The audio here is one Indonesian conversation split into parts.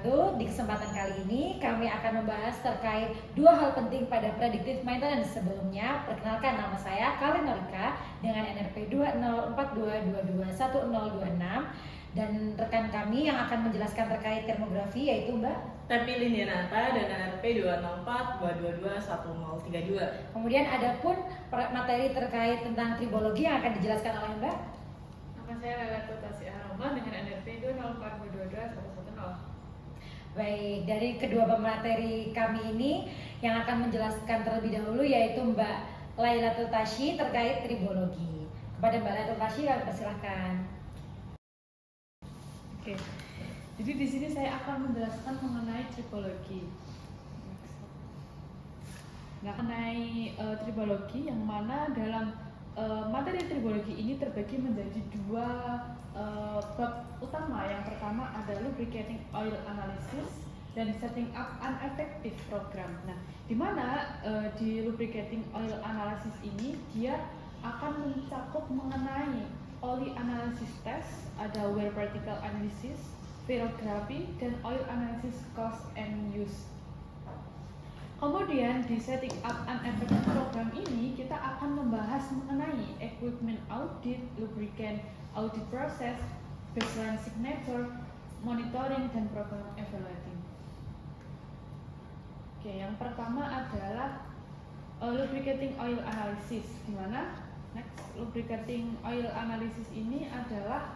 wabarakatuh. Di kesempatan kali ini kami akan membahas terkait dua hal penting pada predictive maintenance. Sebelumnya, perkenalkan nama saya Kalen Norika dengan NRP 2042221026 dan rekan kami yang akan menjelaskan terkait termografi yaitu Mbak Tapi Lindianata dan NRP 204221032. Kemudian ada pun materi terkait tentang tribologi yang akan dijelaskan oleh Mbak. Nama saya Lela Tutasi Aroma dengan NRP 204222110. Baik, dari kedua pemateri kami ini yang akan menjelaskan terlebih dahulu yaitu Mbak Lailatul Tasyi terkait tribologi. Kepada Mbak Lailatul Tasyi, kami persilahkan. Oke, jadi di sini saya akan menjelaskan mengenai tribologi. Nah, mengenai tribologi yang mana dalam materi tribologi ini terbagi menjadi dua bab utama. Yang pertama adalah lubricating oil analysis dan setting up an effective program. Nah, di mana di lubricating oil analysis ini dia akan mencakup mengenai oil analysis test, ada wear particle analysis, virography, dan oil analysis cost and use. Kemudian di setting up an effective program ini kita akan membahas mengenai equipment audit, lubricant audit process, baseline signature, monitoring, dan program evaluating. Oke, yang pertama adalah lubricating oil analysis. Di mana next lubricating oil analysis ini adalah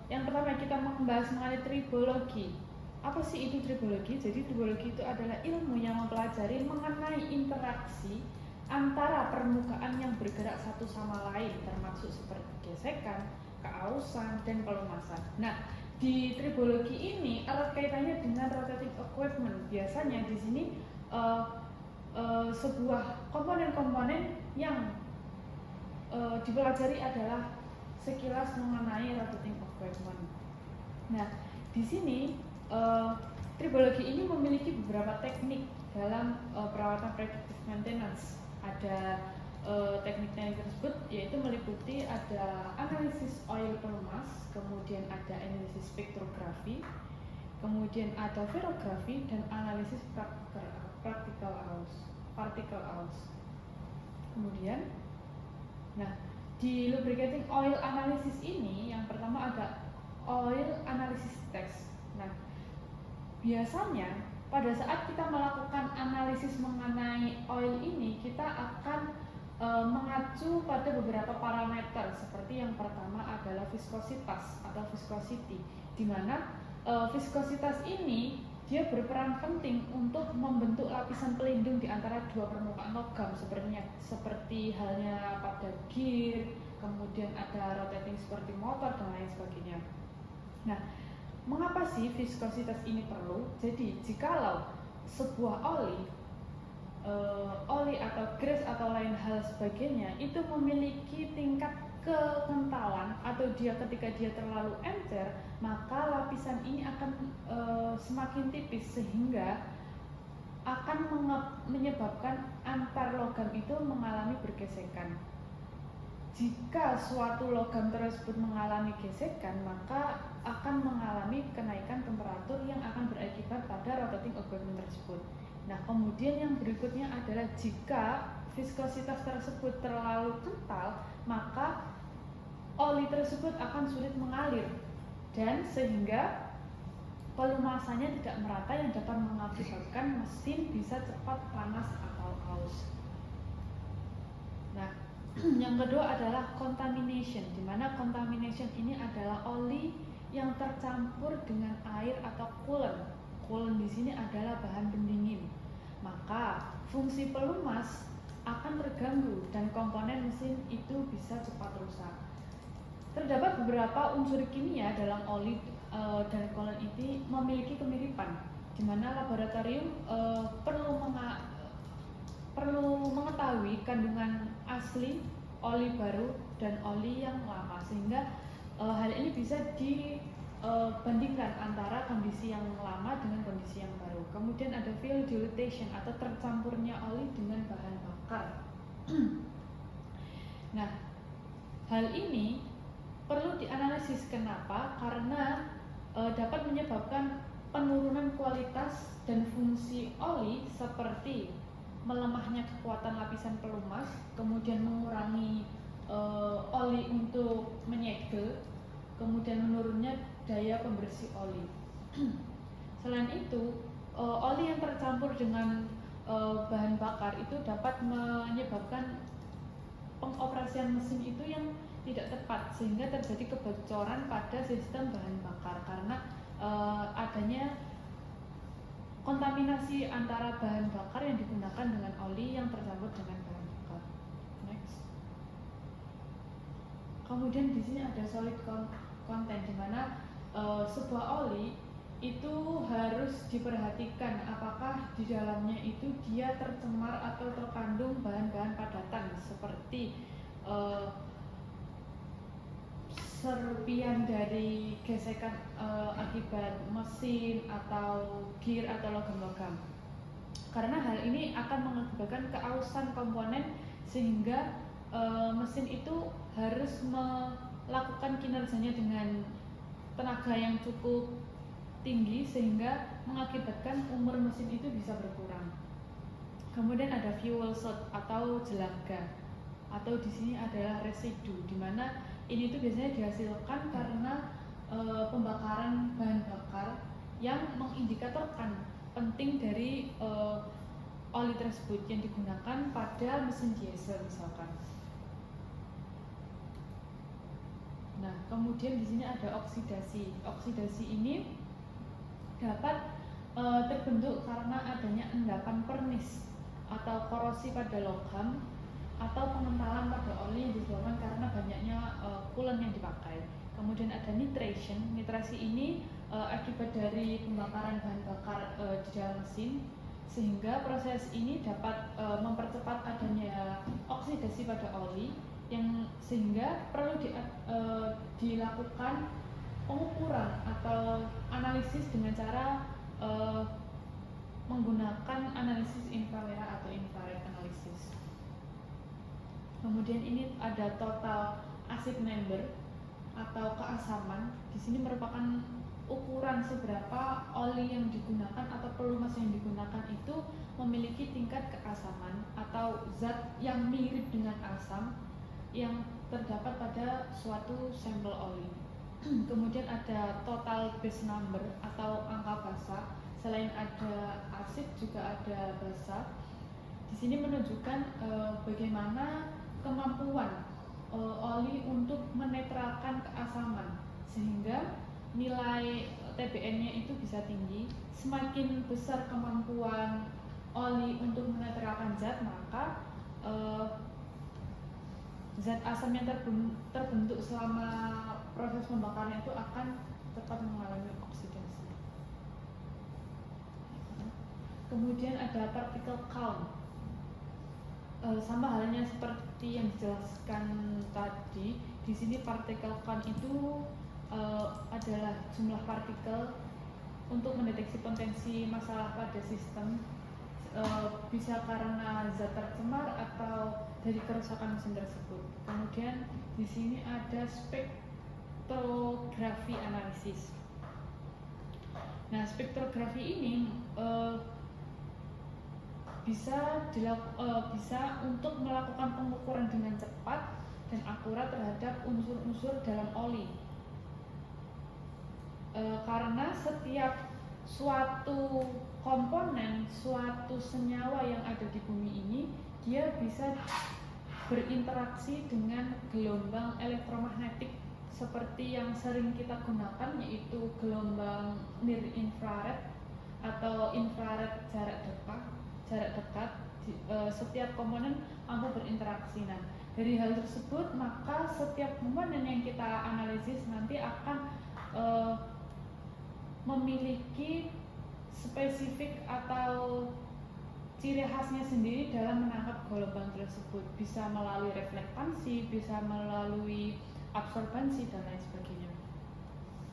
yang pertama kita membahas mengenai tribologi. Apa sih itu tribologi? Jadi tribologi itu adalah ilmu yang mempelajari mengenai interaksi antara permukaan yang bergerak satu sama lain, termasuk seperti gesekan, keausan, dan pelumasan. Nah, di tribologi ini erat kaitannya dengan rotating equipment. Biasanya di sini sebuah komponen-komponen yang dipelajari adalah sekilas mengenai rotating equipment. Nah, di sini tribologi ini memiliki beberapa teknik dalam perawatan predictive maintenance. Ada teknik-teknik tersebut yaitu meliputi ada analisis oil pelumas, kemudian ada analisis spektrografi, kemudian ada virography dan analisis particle hours. Kemudian, nah di lubricating oil analysis ini yang pertama ada oil analysis test. Nah, biasanya pada saat kita melakukan analisis mengenai oil ini kita akan mengacu pada beberapa parameter seperti yang pertama adalah viskositas atau viscosity, di mana viskositas ini dia berperan penting untuk membentuk lapisan pelindung di antara dua permukaan logam seperti halnya pada gear, kemudian ada rotating seperti motor dan lain sebagainya. Nah, mengapa sih viskositas ini perlu? Jadi, jikalau sebuah oli atau grease atau lain hal sebagainya itu memiliki tingkat kekentalan atau ketika dia terlalu encer, maka lapisan ini akan semakin tipis sehingga akan menyebabkan antar logam itu mengalami bergesekan. Jika suatu logam tersebut mengalami gesekan, maka akan mengalami kenaikan temperatur yang akan berakibat pada rotating equipment tersebut. Nah, kemudian yang berikutnya adalah jika viskositas tersebut terlalu kental, maka oli tersebut akan sulit mengalir dan sehingga pelumasannya tidak merata yang dapat mengakibatkan mesin bisa cepat panas atau haus. Nah, yang kedua adalah contamination, di mana contamination ini adalah oli yang tercampur dengan air atau coolant. Coolant di sini adalah bahan pendingin. Maka fungsi pelumas akan terganggu dan komponen mesin itu bisa cepat rusak. Terdapat beberapa unsur kimia dalam oli dan coolant ini memiliki kemiripan, di mana laboratorium perlu mengetahui kandungan asli oli baru dan oli yang lama, sehingga hal ini bisa dibandingkan antara kondisi yang lama dengan kondisi yang baru. Kemudian ada fuel dilution atau tercampurnya oli dengan bahan bakar. Nah, hal ini perlu dianalisis. Kenapa? Karena dapat menyebabkan penurunan kualitas dan fungsi oli seperti melemahnya kekuatan lapisan pelumas, kemudian mengurangi oli untuk menyegel, kemudian menurunnya daya pembersih oli. Selain itu, oli yang tercampur dengan bahan bakar itu dapat menyebabkan pengoperasian mesin itu yang tidak tepat, sehingga terjadi kebocoran pada sistem bahan bakar karena adanya kontaminasi antara bahan bakar yang digunakan dengan oli yang tercampur dengan bahan bakar. Next. Kemudian di sini ada solid content, di mana sebuah oli itu harus diperhatikan apakah di dalamnya itu dia tercemar atau terkandung bahan-bahan padatan seperti serpian dari gesekan akibat mesin atau gear atau logam-logam. Karena hal ini akan mengakibatkan keausan komponen sehingga mesin itu harus melakukan kinerjanya dengan tenaga yang cukup tinggi sehingga mengakibatkan umur mesin itu bisa berkurang. Kemudian ada fuel shot atau jelaga, atau di sini adalah residu, di mana ini tuh biasanya dihasilkan karena pembakaran bahan bakar yang mengindikatorkan penting dari oli tersebut yang digunakan pada mesin diesel misalkan. Nah, kemudian di sini ada oksidasi. Oksidasi ini dapat terbentuk karena adanya endapan pernis atau korosi pada logam atau pengentalan pada oli yang disebabkan karena banyaknya coolant yang dipakai. Kemudian ada nitration. Nitrasi ini akibat dari pembakaran bahan bakar di dalam mesin, sehingga proses ini dapat mempercepat adanya oksidasi pada oli, yang sehingga perlu dilakukan pengukuran atau analisis dengan cara menggunakan analisis inframerah atau infrared analysis. Kemudian ini ada total acid number atau keasaman. Di sini merupakan ukuran seberapa oli yang digunakan atau pelumas yang digunakan itu memiliki tingkat keasaman atau zat yang mirip dengan asam yang terdapat pada suatu sampel oli. Kemudian ada total base number atau angka basa. Selain ada asid juga ada basa. Di sini menunjukkan bagaimana kemampuan oli untuk menetralkan keasaman, sehingga nilai TBN-nya itu bisa tinggi. Semakin besar kemampuan oli untuk menetralkan zat, maka zat asam yang terbentuk selama proses pembakaran itu akan cepat mengalami oksidasi. Kemudian ada particle count. Sama halnya seperti yang dijelaskan tadi, di sini particle count itu adalah jumlah partikel untuk mendeteksi potensi masalah pada sistem, bisa karena zat tercemar atau dari kerusakan mesin tersebut. Kemudian di sini ada spektrografi analisis. Nah, spektrografi ini bisa untuk melakukan pengukuran dengan cepat dan akurat terhadap unsur-unsur dalam oli. Karena setiap suatu komponen, suatu senyawa yang ada di bumi ini, dia bisa berinteraksi dengan gelombang elektromagnetik seperti yang sering kita gunakan, yaitu gelombang near infrared atau infrared jarak dekat. Setiap komponen mampu berinteraksi. Nah, dari hal tersebut maka setiap komponen yang kita analisis nanti akan memiliki spesifik atau ciri khasnya sendiri dalam menangkap gelombang tersebut, bisa melalui reflektansi, bisa melalui absorbansi dan lain sebagainya.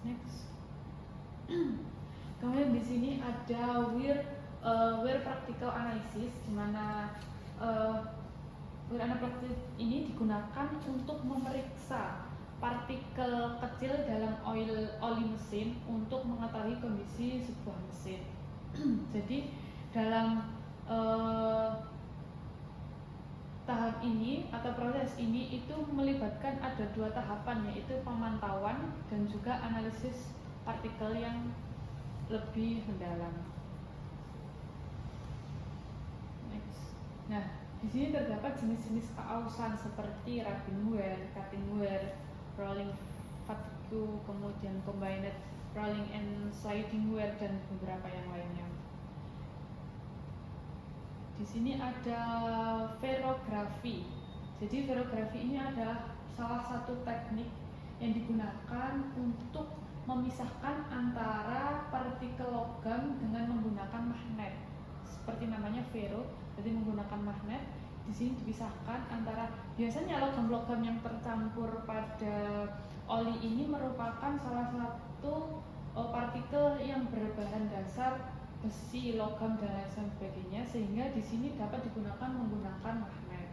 Next. Kemudian di sini ada wear practical analysis, di mana wear analysis ini digunakan untuk memeriksa partikel kecil dalam oli mesin untuk mengetahui kondisi sebuah mesin. Jadi dalam tahap ini atau proses ini itu melibatkan ada 2 tahapan, yaitu pemantauan dan juga analisis partikel yang lebih mendalam. Next. Nah, di sini terdapat jenis-jenis keausan seperti rubbing wear, cutting wear, rolling fatigue, kemudian combined rolling and sliding wear, dan beberapa yang lainnya. Di sini ada ferrografi. Jadi ferrografi ini adalah salah satu teknik yang digunakan untuk memisahkan antara partikel logam dengan menggunakan magnet. Seperti namanya ferro, jadi menggunakan magnet. Di sini dipisahkan antara, biasanya logam-logam yang tercampur pada oli ini merupakan salah satu partikel yang berbahan dasar besi, logam, dan lain sebagainya, sehingga di sini dapat digunakan menggunakan magnet.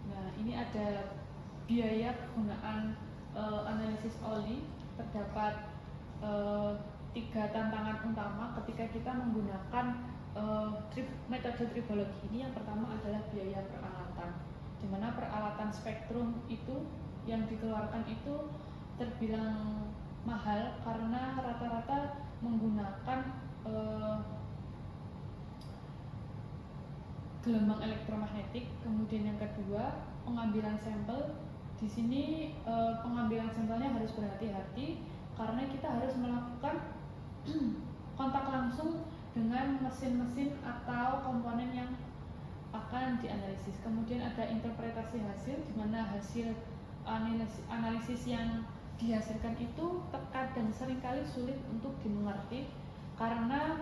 Nah, ini ada biaya penggunaan analisis oli. Terdapat 3 tantangan utama ketika kita menggunakan metode tribologi ini. Yang pertama adalah biaya peralatan, di mana peralatan spektrum itu yang dikeluarkan itu terbilang mahal karena rata-rata menggunakan gelombang elektromagnetik. Kemudian yang kedua, pengambilan sampel. Di sini pengambilan sampelnya harus berhati-hati karena kita harus melakukan kontak langsung dengan mesin-mesin atau komponen yang akan dianalisis. Kemudian ada interpretasi hasil, di mana hasil analisis yang dihasilkan itu terkadang seringkali sulit untuk dimengerti karena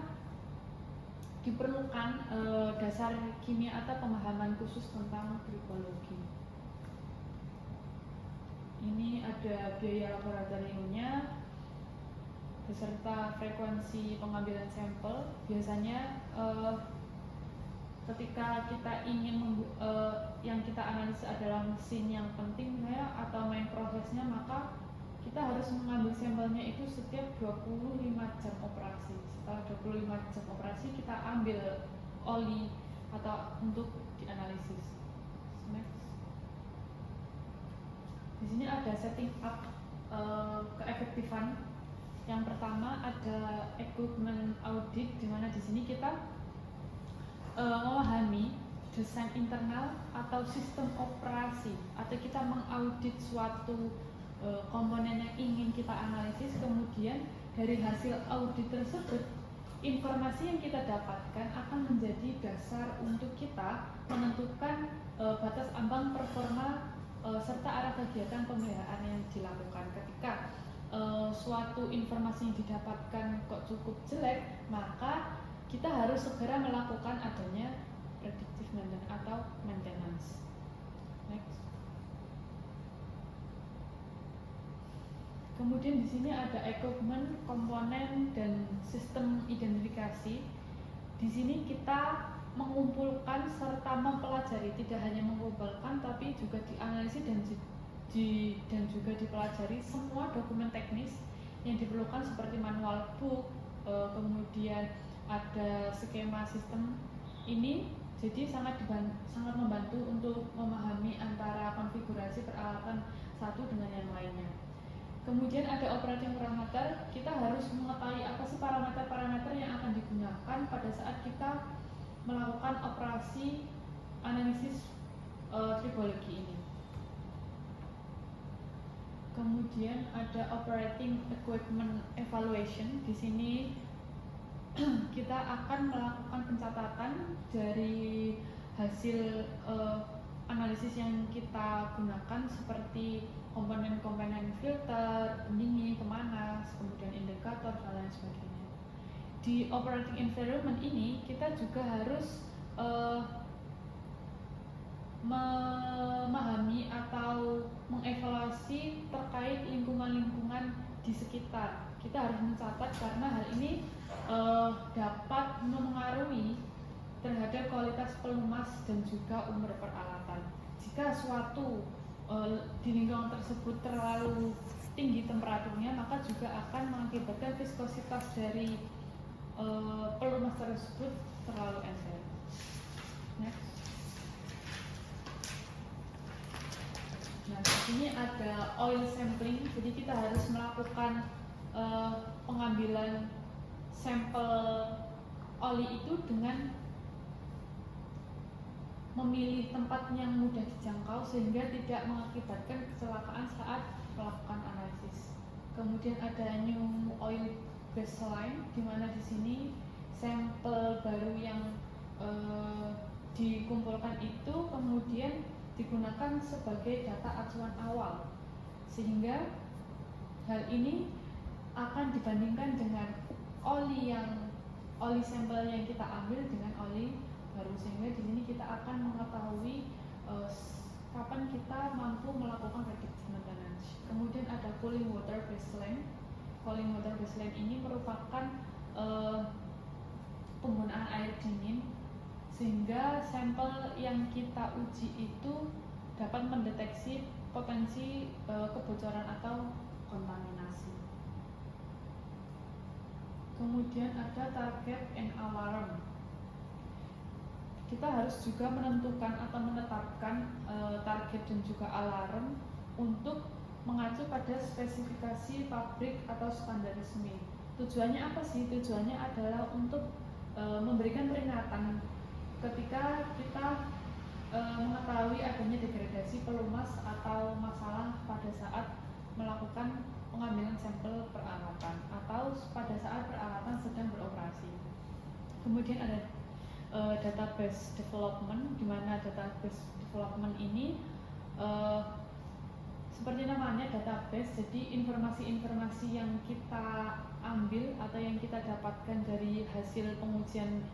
diperlukan dasar kimia atau pemahaman khusus tentang tribologi. Ini ada biaya laboratoriumnya beserta frekuensi pengambilan sampel. Biasanya ketika kita ingin yang kita analisis adalah mesin yang penting atau main prosesnya, maka kita harus mengambil sampelnya itu setiap 25 jam operasi. Setelah 25 jam operasi, kita ambil oli atau untuk dianalisis. Next. Di sini ada setting up keefektifan. Yang pertama ada equipment audit, di mana di sini kita memahami desain internal atau sistem operasi, atau kita mengaudit suatu komponen yang ingin kita analisis. Kemudian dari hasil audit tersebut, informasi yang kita dapatkan akan menjadi dasar untuk kita menentukan batas ambang performa serta arah kegiatan pemeliharaan yang dilakukan. Ketika suatu informasi yang didapatkan kok cukup jelek, maka kita harus segera melakukan adanya predictive maintenance atau maintenance. Next. Kemudian di sini ada equipment, komponen, dan sistem identifikasi. Di sini kita mengumpulkan serta mempelajari, tidak hanya mengumpulkan tapi juga dianalisis dan juga dipelajari semua dokumen teknis yang diperlukan seperti manual book, kemudian ada skema sistem ini. Jadi sangat membantu untuk memahami antara konfigurasi peralatan satu dengan yang lainnya. Kemudian ada operating parameter. Kita harus mengetahui apa sih parameter-parameter yang akan digunakan pada saat kita melakukan operasi analisis tribologi ini. Kemudian ada operating equipment evaluation. Di sini kita akan melakukan pencatatan dari hasil analisis yang kita gunakan, seperti komponen-komponen filter, pendingin, pemanas, kemudian indikator, dan lain sebagainya. Di operating environment ini kita juga harus memahami atau mengevaluasi terkait lingkungan-lingkungan di sekitar. Kita harus mencatat karena hal ini dapat mempengaruhi terhadap kualitas pelumas dan juga umur peralatan. jika suatu di lingkungan tersebut terlalu tinggi temperaturnya, maka juga akan mengakibatkan viskositas dari pelumas tersebut terlalu encer. Next. Nah, di sini ada oil sampling. Jadi kita harus melakukan pengambilan sampel oli itu dengan memilih tempat yang mudah dijangkau sehingga tidak mengakibatkan kecelakaan saat melakukan analisis. Kemudian ada new oil baseline, di mana di sini sampel baru yang dikumpulkan itu kemudian digunakan sebagai data acuan awal, sehingga hal ini akan dibandingkan dengan oli sampel yang kita ambil dengan oli baru, sehingga di sini kita akan mengetahui kapan kita mampu melakukan predictive maintenance. Kemudian ada cooling water baseline. Cooling water baseline ini merupakan penggunaan air dingin, sehingga sampel yang kita uji itu dapat mendeteksi potensi kebocoran atau kontaminasi. Kemudian ada target and alarm. Kita harus juga menentukan atau menetapkan target dan juga alarm untuk mengacu pada spesifikasi pabrik atau standar resmi. Tujuannya apa sih? Tujuannya adalah untuk memberikan peringatan ketika kita mengetahui adanya degradasi pelumas atau masalah pada saat melakukan pengambilan sampel peralatan atau pada saat peralatan sedang beroperasi. Kemudian ada database development, di mana database development ini seperti namanya database, jadi informasi-informasi yang kita ambil atau yang kita dapatkan dari hasil pengujian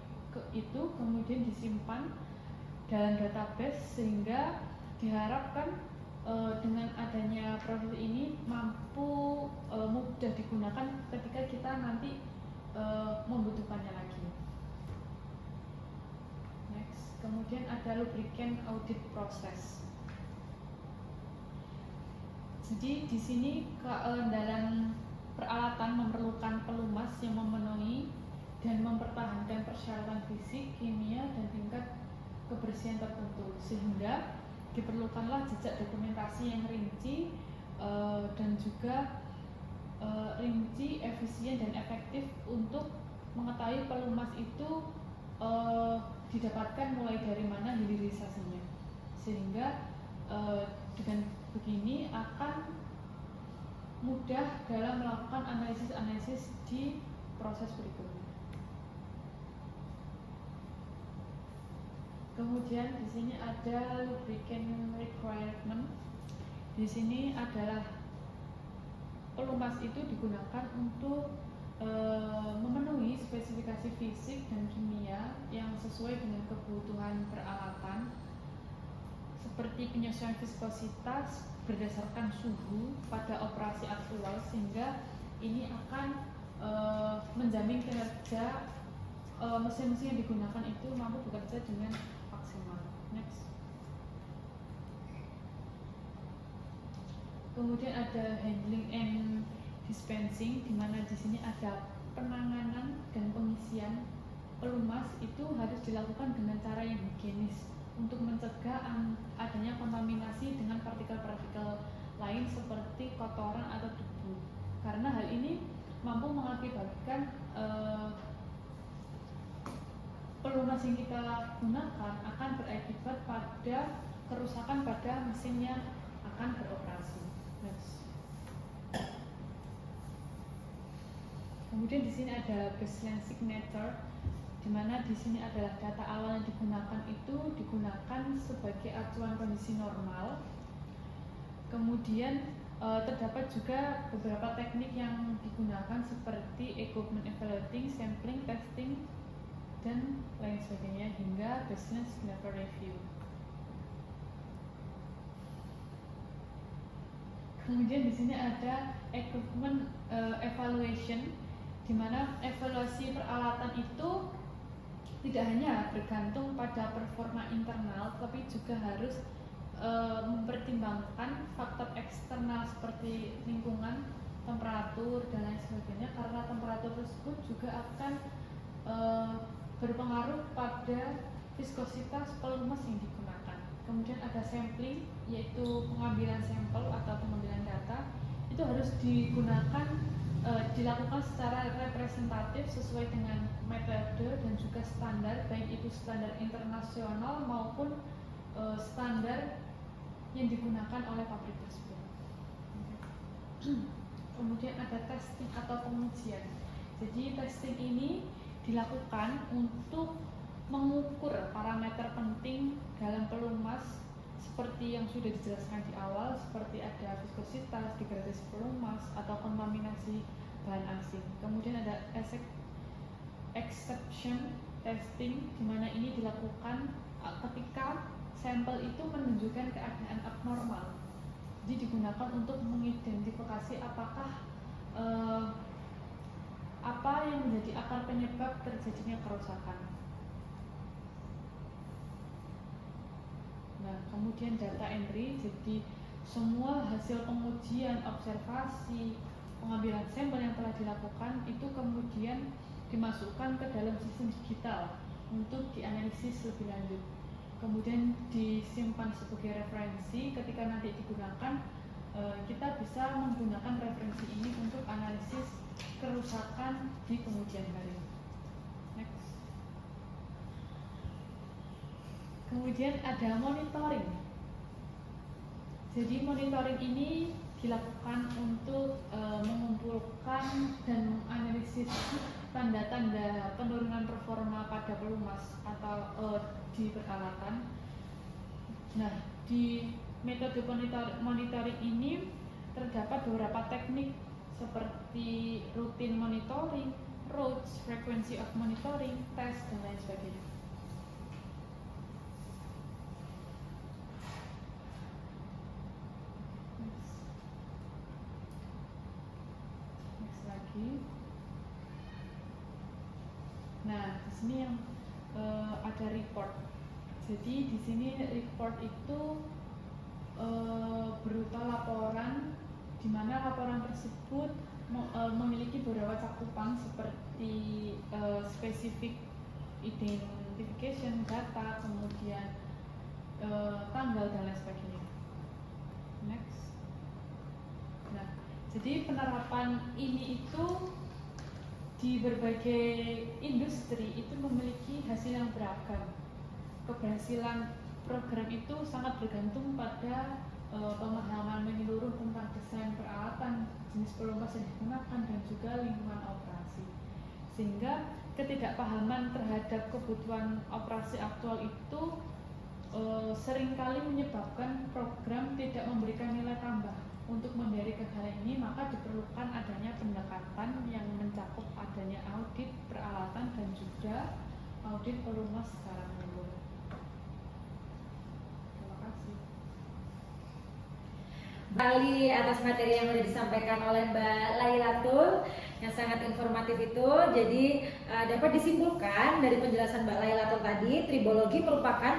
itu kemudian disimpan dalam database, sehingga diharapkan dengan adanya proses ini mampu mudah digunakan ketika kita nanti membutuhkannya lagi. Next, kemudian ada lubricant audit process. Jadi di sini dalam peralatan memerlukan pelumas yang memenuhi dan mempertahankan persyaratan fisik, kimia, dan tingkat kebersihan tertentu, sehingga diperlukanlah jejak dokumentasi yang rinci dan juga rinci, efisien, dan efektif untuk mengetahui pelumas itu didapatkan mulai dari mana hilirisasinya, sehingga dengan begini akan mudah dalam melakukan analisis-analisis di proses berikutnya. Kemudian di sini ada lubricant requirement. Di sini adalah pelumas itu digunakan untuk memenuhi spesifikasi fisik dan kimia yang sesuai dengan kebutuhan peralatan, seperti penyesuaian viskositas berdasarkan suhu pada operasi aktual, sehingga ini akan menjamin kinerja mesin-mesin yang digunakan itu mampu bekerja dengan maksimal. Next. Kemudian ada handling and dispensing, di mana di sini ada penanganan dan pengisian pelumas itu harus dilakukan dengan cara yang higienis untuk mencegah adanya kontaminasi dengan partikel-partikel lain seperti kotoran atau debu, karena hal ini mampu mengakibatkan pelumas yang kita gunakan akan berakibat pada kerusakan pada mesin yang akan beroperasi. Next. Kemudian di sini ada baseline signature, di mana di sini adalah data awal yang digunakan itu digunakan sebagai acuan kondisi normal. Kemudian terdapat juga beberapa teknik yang digunakan seperti equipment evaluating, sampling, testing, dan lain sebagainya hingga baseline signature review. Kemudian di sini ada equipment evaluation, di mana evaluasi peralatan itu tidak hanya bergantung pada performa internal, tapi juga harus mempertimbangkan faktor eksternal seperti lingkungan, temperatur dan lain sebagainya, karena temperatur tersebut juga akan berpengaruh pada viskositas pelumas yang digunakan. Kemudian ada sampling, yaitu pengambilan sampel atau pengambilan data. Itu harus digunakan, dilakukan secara representatif sesuai dengan metode dan juga standar, baik itu standar internasional maupun standar yang digunakan oleh pabrik tersebut. Kemudian ada testing atau pengujian. Jadi testing ini dilakukan untuk mengukur parameter penting dalam pelumas seperti yang sudah dijelaskan di awal, seperti ada viskositas, degradasi pelumas, atau kontaminasi bahan asing. Kemudian ada exception testing, di mana ini dilakukan ketika sampel itu menunjukkan keadaan abnormal. Jadi digunakan untuk mengidentifikasi apakah apa yang menjadi akar penyebab terjadinya kerusakan. Nah, kemudian data entry, jadi semua hasil pengujian, observasi, pengambilan sampel yang telah dilakukan itu kemudian dimasukkan ke dalam sistem digital untuk dianalisis lebih lanjut. Kemudian disimpan sebagai referensi ketika nanti digunakan. Kita bisa menggunakan referensi ini untuk analisis kerusakan di kemudian hari. Next. Kemudian ada monitoring. Jadi monitoring ini dilakukan untuk mengumpulkan dan menganalisis tanda-tanda penurunan performa pada pelumas atau di peralatan. Nah, di metode monitoring ini terdapat beberapa teknik seperti rutin monitoring, roads, frequency of monitoring, test, dan lain sebagainya. Next lagi. Nah, di sini yang ada report. Jadi di sini report itu berupa laporan, di mana laporan tersebut memiliki beberapa cakupan seperti spesifik identification data, kemudian tanggal dan lain sebagainya. Next. Nah, jadi penerapan ini itu di berbagai industri itu memiliki hasil yang beragam. Keberhasilan program itu sangat bergantung pada pemahaman menyeluruh tentang desain peralatan, jenis pelumas yang digunakan, dan juga lingkungan operasi. Sehingga ketidakpahaman terhadap kebutuhan operasi aktual itu seringkali menyebabkan program tidak memberikan nilai tambah. Untuk menghindari kegagalan ini, maka diperlukan adanya pendekatan yang mencakup adanya audit peralatan dan juga audit pelumas secara menyeluruh. Kembali atas materi yang sudah disampaikan oleh Mbak Lailatul yang sangat informatif itu. Jadi dapat disimpulkan dari penjelasan Mbak Lailatul tadi, tribologi merupakan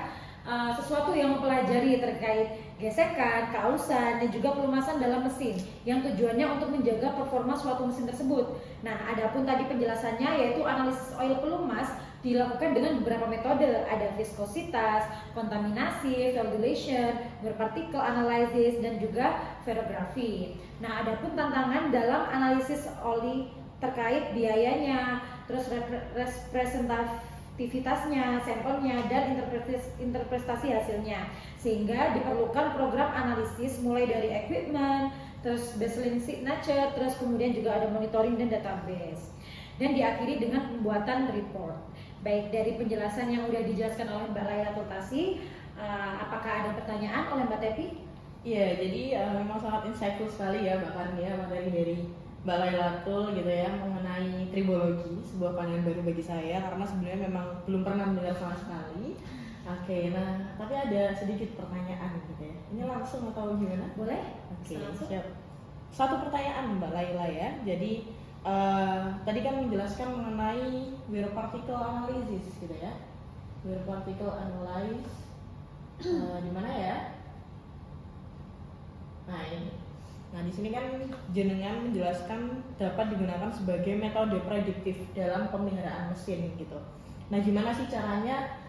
sesuatu yang mempelajari terkait gesekan, kausan, dan juga pelumasan dalam mesin yang tujuannya untuk menjaga performa suatu mesin tersebut. Nah, adapun tadi penjelasannya yaitu analisis oil pelumas dilakukan dengan beberapa metode, ada viskositas, kontaminasi, validation, particle analysis, dan juga ferrografi. Nah, adapun tantangan dalam analisis oli terkait biayanya, terus representativitasnya, sampelnya, dan interpretasi hasilnya. Sehingga diperlukan program analisis mulai dari equipment, terus baseline signature, terus kemudian juga ada monitoring dan database. Dan diakhiri dengan pembuatan report. Baik, dari penjelasan yang sudah dijelaskan oleh Mbak Lailatul tadi, apakah ada pertanyaan oleh Mbak Tepi? Iya, jadi memang sangat insightful sekali ya bahkan ya materi dari Mbak Lailatul gitu ya mengenai tribologi, sebuah pandangan baru bagi saya karena sebenarnya memang belum pernah mendengar sama sekali. Oke, nah tapi ada sedikit pertanyaan gitu ya. Ini langsung atau gimana? Boleh? Oke, siap. Satu pertanyaan Mbak Laila ya. Jadi tadi kan menjelaskan mengenai wear particle analysis gitu ya. Wear particle analysis di mana ya? Nah ini. Nah di sini kan jenengan menjelaskan dapat digunakan sebagai metode prediktif dalam pemeliharaan mesin gitu. Nah gimana sih caranya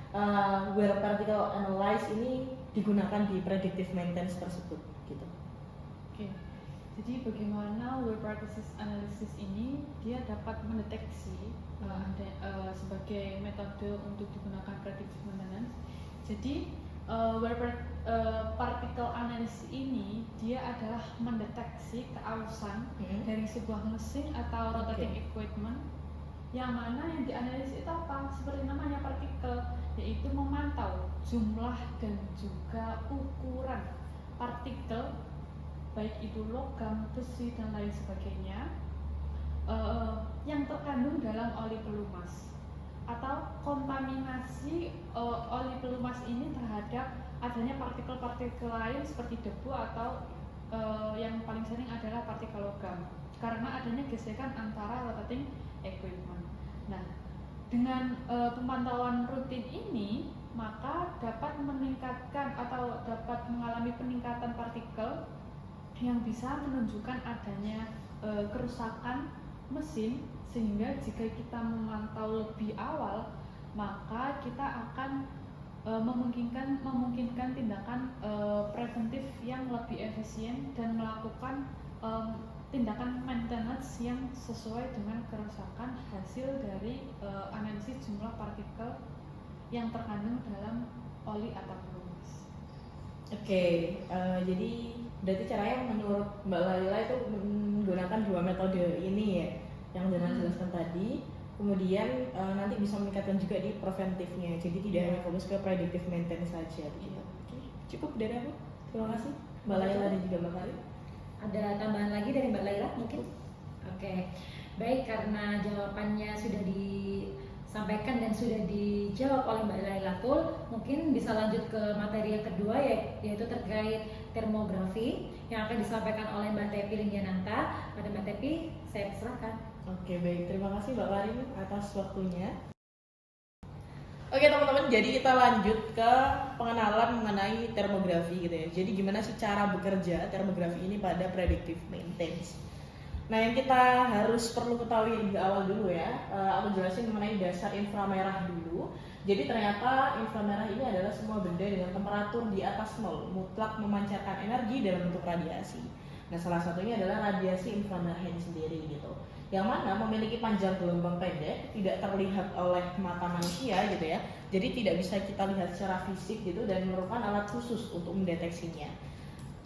wear particle analyze ini digunakan di predictive maintenance tersebut gitu? Oke, jadi bagaimana wear practices analysis ini dia dapat mendeteksi sebagai metode untuk digunakan predictive maintenance. Jadi particle analysis ini dia adalah mendeteksi keausan dari sebuah mesin atau rotating equipment yang mana yang dianalisis itu apa? Seperti namanya partikel, yaitu memantau jumlah dan juga ukuran partikel baik itu logam, besi dan lain sebagainya yang terkandung dalam oli pelumas atau kontaminasi oli pelumas ini terhadap adanya partikel-partikel lain seperti debu atau yang paling sering adalah partikel logam karena adanya gesekan antara rotating equipment. Nah, dengan pemantauan rutin ini maka dapat meningkatkan atau dapat mengalami peningkatan partikel yang bisa menunjukkan adanya kerusakan mesin, sehingga jika kita memantau lebih awal maka kita akan memungkinkan tindakan preventif yang lebih efisien dan melakukan tindakan maintenance yang sesuai dengan kerusakan hasil dari analisis jumlah partikel yang terkandung dalam oli atau pelumas. Oke, jadi berarti caranya menurut Mbak Laila itu menggunakan dua metode ini ya, yang sudah jelaskan tadi. Kemudian nanti bisa meningkatkan juga di preventifnya, jadi tidak hanya fokus ke predictive maintenance saja. Gitu. Oke, cukup dari aku. Terima kasih Mbak Laila dan juga Mbak Karin. Ada tambahan lagi dari Mbak Laila mungkin? Oke, baik, karena jawabannya sudah disampaikan dan sudah dijawab oleh Mbak Lailatul, mungkin bisa lanjut ke materi yang kedua yaitu terkait termografi yang akan disampaikan oleh Mbak Tepi Linggiananta. Pada Mbak Tepi, saya persilakan. Oke, baik, terima kasih Mbak Karin atas waktunya. Oke teman-teman, jadi kita lanjut ke pengenalan mengenai termografi gitu ya. Jadi gimana sih cara bekerja termografi ini pada predictive maintenance. Nah yang kita harus perlu ketahui di awal dulu ya, aku jelasin mengenai dasar inframerah dulu. Jadi ternyata inframerah ini adalah semua benda dengan temperatur di atas 0 mutlak memancarkan energi dalam bentuk radiasi. Nah salah satunya adalah radiasi inframerah ini sendiri gitu, yang mana memiliki panjang gelombang pendek, tidak terlihat oleh mata manusia gitu ya. Jadi tidak bisa kita lihat secara fisik gitu dan memerlukan alat khusus untuk mendeteksinya.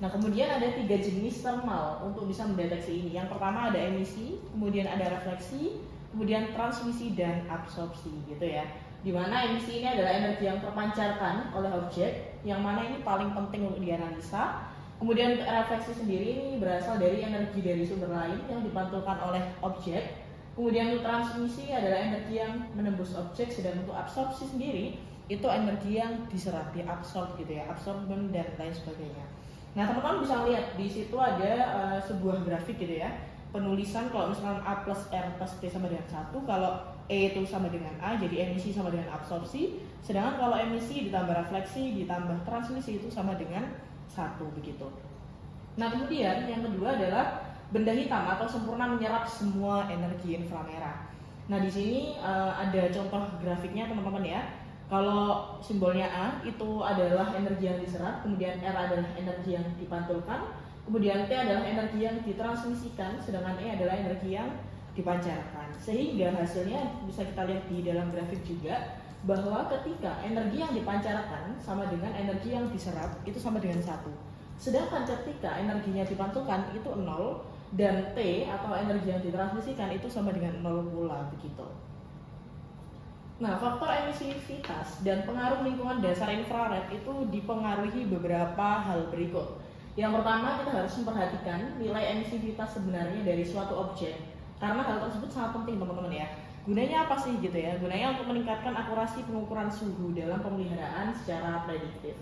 Nah kemudian ada 3 jenis thermal untuk bisa mendeteksi ini. Yang pertama ada emisi, kemudian ada refleksi, kemudian transmisi dan absorpsi gitu ya. Dimana emisi ini adalah energi yang terpancarkan oleh objek, yang mana ini paling penting untuk dianalisa. Kemudian refleksi sendiri ini berasal dari energi dari sumber lain yang dipantulkan oleh objek. Kemudian untuk transmisi adalah energi yang menembus objek, sedang untuk absorpsi sendiri itu energi yang diserap, diabsorb gitu ya, absorben dan lain sebagainya. Nah teman-teman bisa lihat di situ ada sebuah grafik gitu ya, penulisan kalau misalkan A plus R plus T sama dengan 1, kalau E itu sama dengan A, jadi emisi sama dengan absorpsi, sedangkan kalau emisi ditambah refleksi ditambah transmisi itu sama dengan 1 begitu. Nah kemudian yang kedua adalah benda hitam atau sempurna menyerap semua energi inframerah. Nah di sini ada contoh grafiknya teman-teman ya. Kalau simbolnya A itu adalah energi yang diserap, kemudian R adalah energi yang dipantulkan, kemudian T adalah energi yang ditransmisikan, sedangkan E adalah energi yang dipancarkan. Sehingga hasilnya bisa kita lihat di dalam grafik juga, bahwa ketika energi yang dipancarkan sama dengan energi yang diserap itu sama dengan 1. Sedangkan ketika energinya dipantulkan itu 0 dan T atau energi yang ditransmisikan itu sama dengan 0 pula begitu. Nah, faktor emisivitas dan pengaruh lingkungan dasar infrared itu dipengaruhi beberapa hal berikut. Yang pertama, kita harus memperhatikan nilai emisivitas sebenarnya dari suatu objek, karena hal tersebut sangat penting teman-teman ya. Gunanya apa sih gitu ya? Gunanya untuk meningkatkan akurasi pengukuran suhu dalam pemeliharaan secara prediktif.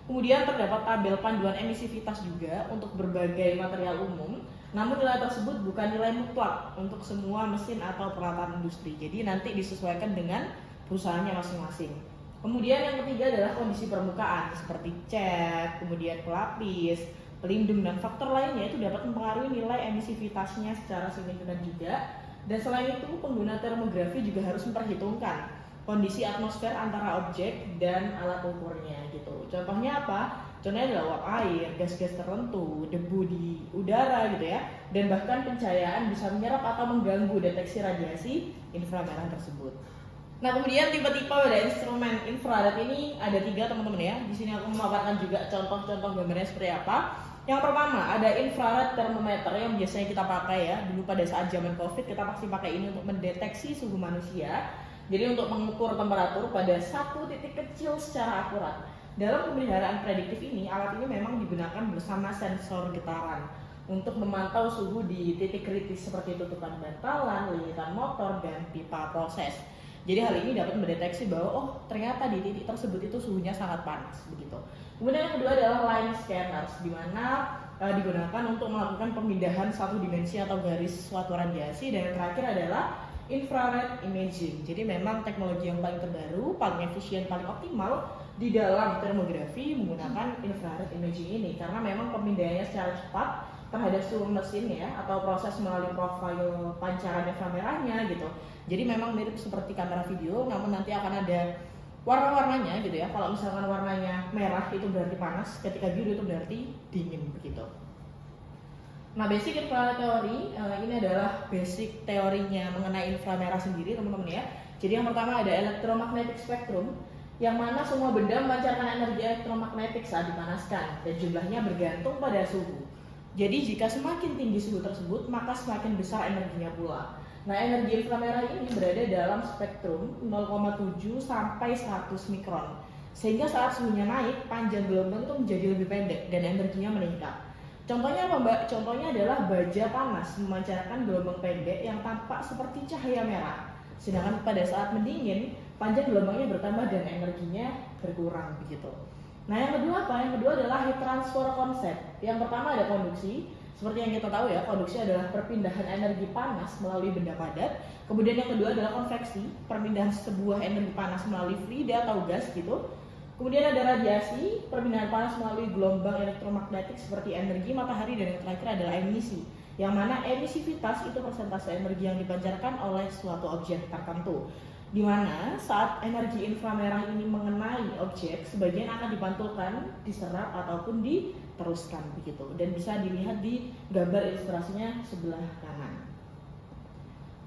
Kemudian terdapat tabel panduan emisivitas juga untuk berbagai material umum. Namun nilai tersebut bukan nilai mutlak untuk semua mesin atau peralatan industri. Jadi nanti disesuaikan dengan perusahaannya masing-masing. Kemudian yang ketiga adalah kondisi permukaan seperti cat, kemudian pelapis, pelindung, dan faktor lainnya itu dapat mempengaruhi nilai emisivitasnya secara signifikan juga. Dan selain itu, pengguna termografi juga harus memperhitungkan kondisi atmosfer antara objek dan alat ukurnya gitu. Contohnya apa? Contohnya adalah uap air, gas-gas tertentu, debu di udara gitu ya, dan bahkan pencahayaan bisa menyerap atau mengganggu deteksi radiasi inframerah tersebut. Nah, kemudian tipe-tipe pada instrumen infrared ini ada 3 teman-teman ya. Di sini aku memaparkan juga contoh-contoh gambarnya seperti apa. Yang pertama ada infrared thermometer yang biasanya kita pakai ya. Dulu pada saat zaman COVID kita pasti pakai ini untuk mendeteksi suhu manusia. Jadi untuk mengukur temperatur pada satu titik kecil secara akurat. Dalam pemeliharaan prediktif ini, alat ini memang digunakan bersama sensor getaran untuk memantau suhu di titik kritis seperti tutupan bantalan, linitan motor, dan pipa proses. Jadi hal ini dapat mendeteksi bahwa oh ternyata di titik tersebut itu suhunya sangat panas begitu. Kemudian yang kedua adalah line scanners, di mana digunakan untuk melakukan pemindahan satu dimensi atau garis suatu radiasi. Dan yang terakhir adalah infrared imaging. Jadi memang teknologi yang paling terbaru, paling efisien, paling optimal di dalam termografi menggunakan infrared imaging ini, karena memang pemindahannya secara cepat terhadap seluruh mesin ya, atau proses melalui profil pancaran inframerahnya gitu. Jadi memang mirip seperti kamera video, namun nanti akan ada warna-warnanya gitu ya. Kalau misalkan warnanya merah itu berarti panas, ketika biru itu berarti dingin begitu. Nah, basic infrared teori ini adalah basic teorinya mengenai inframerah sendiri teman-teman ya. Jadi yang pertama ada electromagnetic spectrum, yang mana semua benda memancarkan energi elektromagnetik saat dipanaskan, dan jumlahnya bergantung pada suhu. Jadi jika semakin tinggi suhu tersebut, maka semakin besar energinya pula. Nah, energi inframerah ini berada dalam spektrum 0,7 sampai 100 mikron. Sehingga saat suhunya naik, panjang gelombang itu menjadi lebih pendek dan energinya meningkat. Contohnya apa, Mbak? Contohnya adalah baja panas memancarkan gelombang pendek yang tampak seperti cahaya merah. Sedangkan pada saat mendingin, panjang gelombangnya bertambah dan energinya berkurang begitu. Nah, yang kedua apa? Yang kedua adalah heat transfer konsep. Yang pertama ada konduksi. Seperti yang kita tahu ya, konduksi adalah perpindahan energi panas melalui benda padat. Kemudian yang kedua adalah konveksi, perpindahan sebuah energi panas melalui fluid atau gas gitu. Kemudian ada radiasi, perpindahan panas melalui gelombang elektromagnetik seperti energi matahari. Dan yang terakhir adalah emisi, yang mana emisivitas itu persentase energi yang dipancarkan oleh suatu objek tertentu. Di mana saat energi inframerah ini mengenai objek, sebagian akan dipantulkan, diserap ataupun diteruskan begitu. Dan bisa dilihat di gambar ilustrasinya sebelah kanan.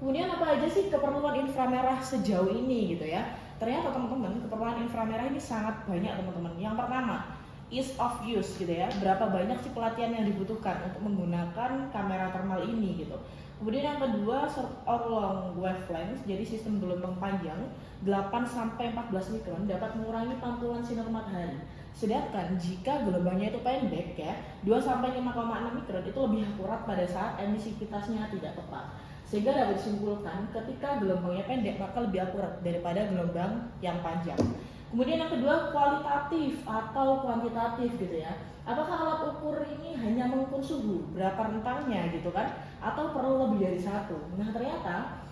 Kemudian apa aja sih keperluan inframerah sejauh ini gitu ya? Ternyata teman-teman, keperluan inframerah ini sangat banyak teman-teman. Yang pertama, ease of use gitu ya. Berapa banyak sih pelatihan yang dibutuhkan untuk menggunakan kamera thermal ini gitu. Kemudian yang kedua, short or long wavelength, jadi sistem gelombang panjang 8-14 mikron dapat mengurangi pantulan sinar matahari. Sedangkan jika gelombangnya itu pendek ya, 2-5,6 mikron itu lebih akurat pada saat emisivitasnya tidak tepat. Sehingga dapat disimpulkan ketika gelombangnya pendek maka lebih akurat daripada gelombang yang panjang. Kemudian yang kedua, kualitatif atau kuantitatif gitu ya. Apakah alat ukur ini hanya mengukur suhu, berapa rentangnya gitu kan, atau perlu lebih dari satu? Nah, ternyata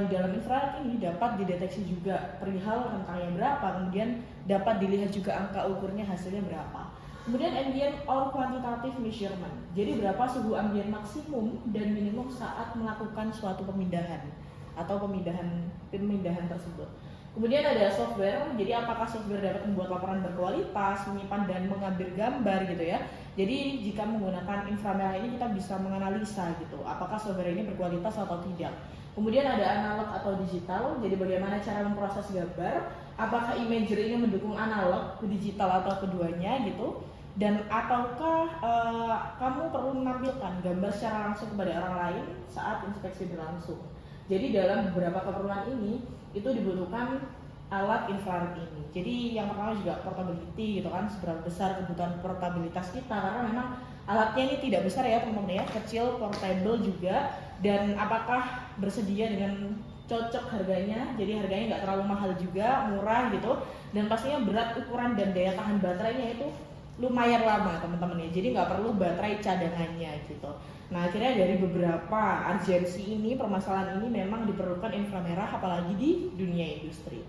di dalam infrared ini dapat dideteksi juga perihal rentangnya berapa, kemudian dapat dilihat juga angka ukurnya hasilnya berapa. Kemudian ambient or quantitative measurement, jadi berapa suhu ambient maksimum dan minimum saat melakukan suatu pemindahan atau pemindahan tersebut. Kemudian ada software, jadi apakah software dapat membuat laporan berkualitas, menyimpan dan mengambil gambar gitu ya. Jadi jika menggunakan inframerah ini kita bisa menganalisa gitu, apakah software ini berkualitas atau tidak. Kemudian ada analog atau digital, jadi bagaimana cara memproses gambar, apakah imagery ini mendukung analog, digital atau keduanya gitu. Dan ataukah kamu perlu menampilkan gambar secara langsung kepada orang lain saat inspeksi berlangsung. Jadi dalam beberapa keperluan ini itu dibutuhkan alat infrared ini. Jadi yang pertama juga portability gitu kan, seberapa besar kebutuhan portabilitas kita, karena memang alatnya ini tidak besar ya teman-teman ya, kecil, portable juga, dan apakah bersedia dengan cocok harganya. Jadi harganya nggak terlalu mahal juga, murah gitu, dan pastinya berat, ukuran dan daya tahan baterainya itu lumayan lama teman-teman ya, jadi nggak perlu baterai cadangannya gitu. Nah, akhirnya dari beberapa urgensi ini, permasalahan ini memang diperlukan inframerah apalagi di dunia industri.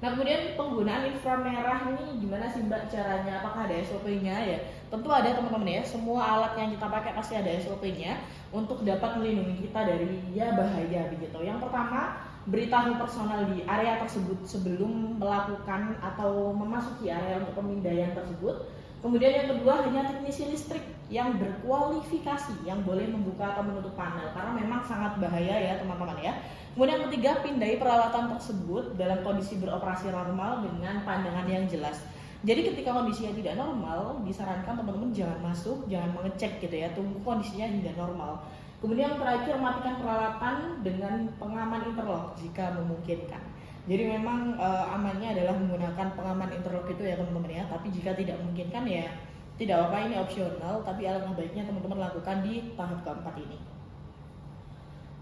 Nah, kemudian penggunaan inframerah ini gimana sih Mbak caranya? Apakah ada SOP-nya ya? tentu ada teman-teman ya, semua alat yang kita pakai pasti ada SOP-nya untuk dapat melindungi kita dari ya bahaya begitu. Yang pertama, beritahu personal di area tersebut sebelum melakukan atau memasuki area untuk pemindaian tersebut. Kemudian yang kedua, hanya teknisi listrik yang berkualifikasi yang boleh membuka atau menutup panel karena memang sangat bahaya ya teman-teman ya. Kemudian yang ketiga, pindai peralatan tersebut dalam kondisi beroperasi normal dengan pandangan yang jelas. Jadi ketika kondisinya tidak normal, disarankan teman-teman jangan masuk, jangan mengecek gitu ya, tunggu kondisinya hingga normal. Kemudian yang terakhir, matikan peralatan dengan pengaman interlock jika memungkinkan. Jadi memang amannya adalah menggunakan pengaman interlock itu ya teman-teman ya, tapi jika tidak memungkinkan ya tidak apa-apa, ini opsional, tapi alangkah baiknya teman-teman lakukan di tahap keempat ini.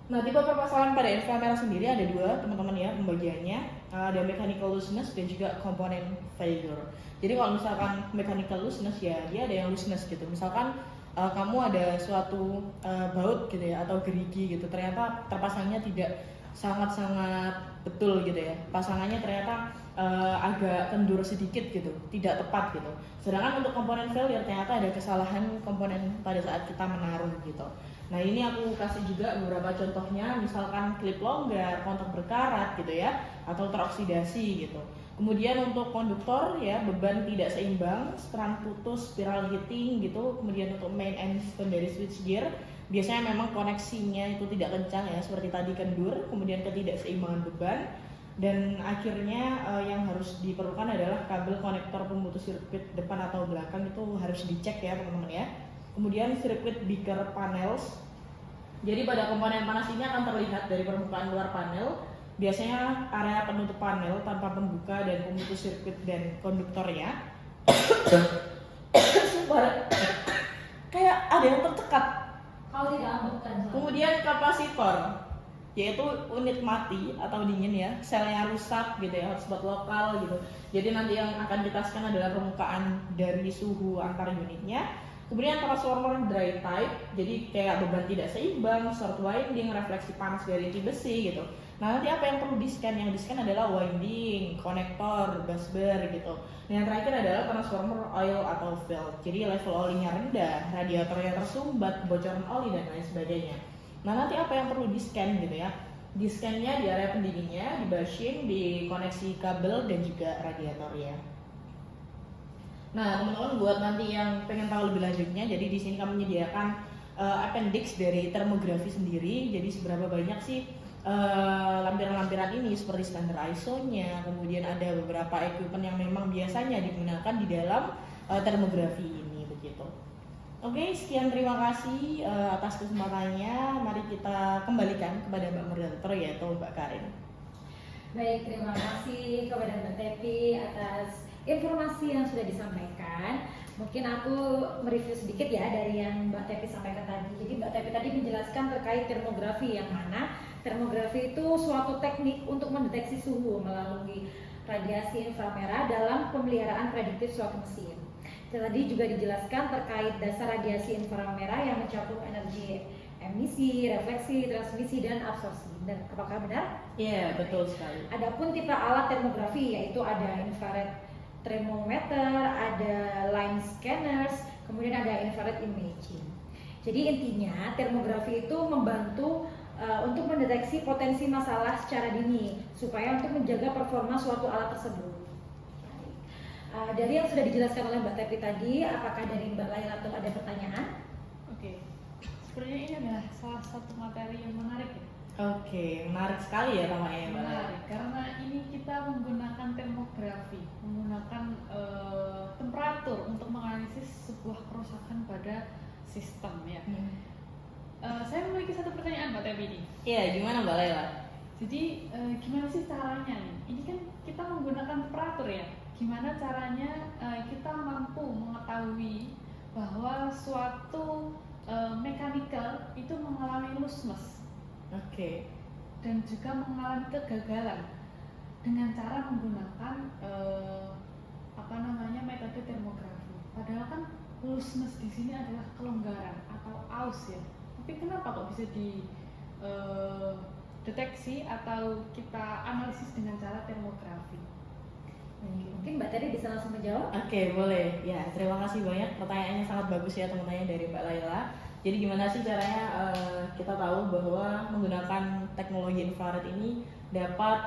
Nah, tipe permasalahan pada inframerah sendiri ada dua teman-teman ya pembagiannya, ada mechanical looseness dan juga component failure. Jadi kalau misalkan mechanical looseness ya dia ada yang looseness gitu, misalkan kamu ada suatu baut gitu ya atau gerigi gitu, ternyata terpasangnya tidak sangat-sangat betul gitu ya, pasangannya ternyata agak kendur sedikit gitu, tidak tepat gitu. Sedangkan untuk komponen failure ternyata ada kesalahan komponen pada saat kita menaruh gitu. Nah ini aku kasih juga beberapa contohnya, misalkan klip longgar, kontak berkarat gitu ya, atau teroksidasi gitu. Kemudian untuk konduktor ya, beban tidak seimbang, strand putus, spiral heating gitu. Kemudian untuk main and secondary switchgear, biasanya memang koneksinya itu tidak kencang ya, seperti tadi kendur. Kemudian ketidakseimbangan beban. Dan akhirnya yang harus diperlukan adalah kabel konektor pemutus sirkuit depan atau belakang itu harus dicek ya teman-teman ya. Kemudian sirkuit beaker panels. Jadi pada komponen panas ini akan terlihat dari permukaan luar panel. Biasanya area penutup panel tanpa pembuka dan pemutus sirkuit dan konduktornya. Sumpah, kayak ada yang tercekat. Kalau tidak abukan. Kemudian kapasitor, yaitu unit mati atau dingin ya, selnya rusak gitu ya, hotspot lokal gitu. Jadi nanti yang akan kita scan adalah permukaan dari suhu antar unitnya. Kemudian transformer dry type, jadi kayak beban tidak seimbang, short winding, refleksi panas dari inti besi gitu. Nah nanti apa yang perlu di scan? Yang di scan adalah winding, konektor, busbar gitu. Nah, yang terakhir adalah transformer oil atau valve. Jadi level olinya rendah, radiatornya tersumbat, bocoran oli dan lain sebagainya. Nah nanti apa yang perlu di scan gitu ya? Di scan-nya di area pendinginnya, di bushing, di koneksi kabel dan juga radiatornya. Nah teman-teman buat nanti yang pengen tahu lebih lanjutnya, jadi di sini kami menyediakan appendix dari termografi sendiri. Jadi seberapa banyak sih lampiran-lampiran ini seperti standar ISO-nya, kemudian ada beberapa equipment yang memang biasanya digunakan di dalam termografi ini begitu. Oke, sekian terima kasih atas kesempatannya. Mari kita kembalikan kepada Mbak moderator yaitu Mbak Karin. Baik, terima kasih kepada Mbak Tepi atas informasi yang sudah disampaikan. Mungkin aku mereview sedikit ya dari yang Mbak Tepi sampaikan tadi. Jadi Mbak Tepi tadi menjelaskan terkait termografi, yang mana termografi itu suatu teknik untuk mendeteksi suhu melalui radiasi inframerah dalam pemeliharaan prediktif suatu mesin. Tadi juga dijelaskan terkait dasar radiasi inframerah yang mencakup energi emisi, refleksi, transmisi, dan absorpsi. Dan apakah benar? Iya, betul sekali. Adapun tipe alat termografi yaitu ada infrared thermometer, ada line scanners, kemudian ada infrared imaging. Jadi intinya termografi itu membantu untuk mendeteksi potensi masalah secara dini supaya untuk menjaga performa suatu alat tersebut. Dari yang sudah dijelaskan oleh Mbak Tepi tadi, apakah dari Mbak Lailatul ada pertanyaan? Oke, sebenarnya ini adalah salah satu materi yang menarik ya. Oke, menarik sekali ya namanya Mbak. Menarik, karena ini kita menggunakan termografi, menggunakan temperatur untuk menganalisis sebuah kerusakan pada sistem ya. Saya memiliki satu pertanyaan Mbak Tepi ini. Iya, gimana Mbak Laila? Jadi gimana sih caranya nih? Ini kan kita menggunakan temperatur ya. Gimana caranya kita mampu mengetahui bahwa suatu mechanical itu mengalami looseness, Oke. dan juga mengalami kegagalan dengan cara menggunakan metode termografi. Padahal kan looseness di sini adalah kelonggaran atau aus ya. Tapi kenapa kok bisa di deteksi atau kita analisis dengan cara termografi? Mungkin Mbak Teri bisa langsung menjawab. Oke, boleh. Ya, terima kasih banyak. Pertanyaannya sangat bagus ya teman-teman dari Mbak Laila. Jadi gimana sih caranya kita tahu bahwa menggunakan teknologi infrared ini dapat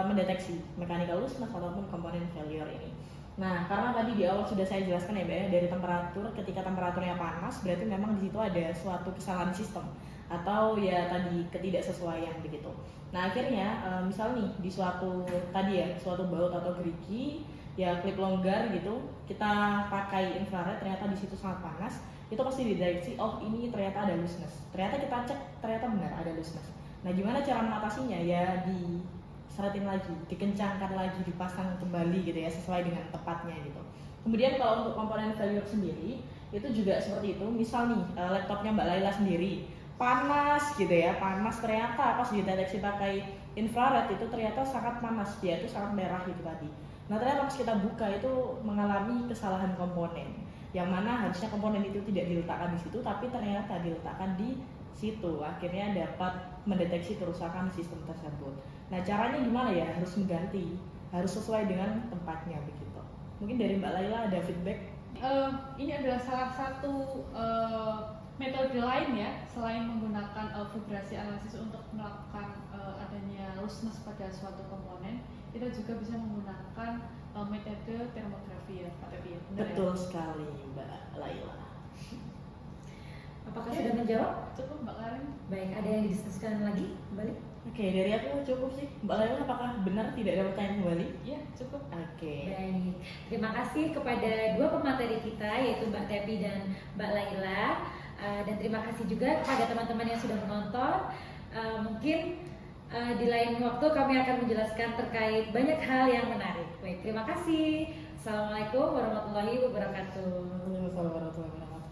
mendeteksi mechanical looseness ataupun komponen failure ini. Nah, karena tadi di awal sudah saya jelaskan ya Mbak ya, dari temperatur, ketika temperaturnya panas berarti memang di situ ada suatu kesalahan sistem atau ya tadi ketidaksesuaian begitu. Nah, akhirnya misal nih di suatu tadi ya, suatu baut atau gerigi ya klip longgar gitu, kita pakai infrared ternyata di situ sangat panas, itu pasti dideteksi oh ini ternyata ada looseness. Ternyata kita cek ternyata benar ada looseness. Nah, gimana cara mengatasinya? Ya diseretin lagi, dikencangkan lagi, dipasang kembali gitu ya sesuai dengan tepatnya gitu. Kemudian kalau untuk komponen failure sendiri itu juga seperti itu. Misal nih laptopnya Mbak Laila sendiri panas gitu ya, panas ternyata pas dideteksi pakai infrared itu ternyata sangat panas, dia itu sangat merah gitu tadi. Nah, ternyata pas kita buka itu mengalami kesalahan komponen, yang mana harusnya komponen itu tidak diletakkan di situ, tapi ternyata diletakkan di situ. Akhirnya dapat mendeteksi kerusakan sistem tersebut. Nah, caranya gimana ya? Harus mengganti, harus sesuai dengan tempatnya begitu. Mungkin dari Mbak Laila ada feedback? Ini adalah salah satu metode lain ya, selain menggunakan vibrasi analisis untuk melakukan adanya looseness pada suatu komponen, kita juga bisa menggunakan metode termografi ya, Pak Tepi. Betul sekali Mbak Laila. Apakah sudah menjawab? Cukup Mbak Karin. Baik, ada yang didiskusikan lagi kembali? Oke, dari aku cukup sih. Mbak Laila apakah benar tidak ada pertanyaan kembali? Iya, cukup. Oke. Baik, terima kasih kepada dua pemateri kita yaitu Mbak Tepi dan Mbak Laila. Dan terima kasih juga kepada teman-teman yang sudah menonton. Mungkin di lain waktu kami akan menjelaskan terkait banyak hal yang menarik. Baik, terima kasih. Assalamualaikum warahmatullahi wabarakatuh. Waalaikumsalam warahmatullahi wabarakatuh.